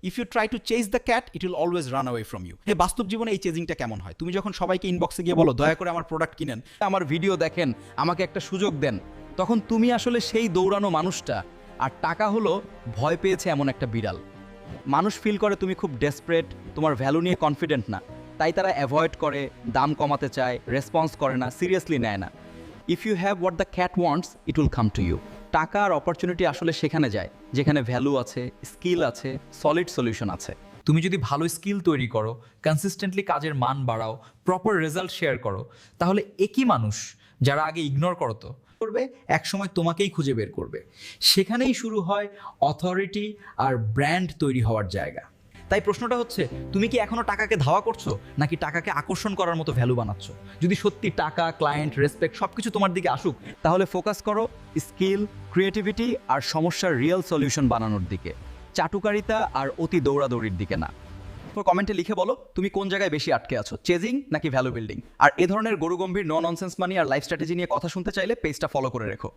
If you try to chase the cat it will always run away from you. এই বাস্তব জীবনে এই চেজিংটা কেমন হয়? তুমি যখন সবাইকে ইনবক্সে গিয়ে বলো দয়া করে আমার প্রোডাক্ট কিনেন, আমার ভিডিও দেখেন, আমাকে একটা সুযোগ দেন, তখন তুমি আসলে সেই দৌড়ানো মানুষটা, আর টাকা হলো ভয় পেয়েছে এমন একটা বিড়াল। মানুষ ফিল করে তুমি খুব ডেসপারেট, তোমার ভ্যালু নিয়ে কনফিডেন্ট না, তাই তারা অ্যাভয়েড করে, দাম কমাতে চায়, রেসপন্স করে না, সিরিয়াসলি নেয় না। If you have what the cat wants it will come to you. টাকা আর অপরচুনিটি আসলে সেখানে যায় যেখানে ভ্যালু আছে, স্কিল আছে, সলিড সলিউশন আছে। তুমি যদি ভালো স্কিল তৈরি করো, কনসিস্টেন্টলি কাজের মান বাড়াও, প্রপার রেজাল্ট শেয়ার করো, তাহলে একই মানুষ যারা আগে ইগনোর করতো করবে, একসময় তোমাকেই খুঁজে বের করবে। সেখানেই শুরু হয় অথরিটি আর ব্র্যান্ড তৈরি হওয়ার জায়গা। তাই প্রশ্নটা হচ্ছে, তুমি কি এখনো টাকাকে ধাওয়া করছো, নাকি টাকাকে আকর্ষণ করার মতো ভ্যালু বানাচ্ছ? যদি সত্যি টাকা, ক্লায়েন্ট, রেসপেক্ট সবকিছু তোমার দিকে আসুক, তাহলে ফোকাস করো স্কিল, ক্রিয়েটিভিটি আর সমস্যার রিয়েল সলিউশন বানানোর দিকে, চাটুকারিতা আর অতি দৌড়াদৌড়ির দিকে না। তো কমেন্টে লিখে বলো তুমি কোন জায়গায় বেশি আটকে আছো, চেজিং নাকি ভ্যালু বিল্ডিং। আর এ ধরনের গরুগম্ভীর নো ননসেন্স মানি আর লাইফ স্ট্র্যাটেজি নিয়ে কথা শুনতে চাইলে পেজটা ফলো করে রেখো।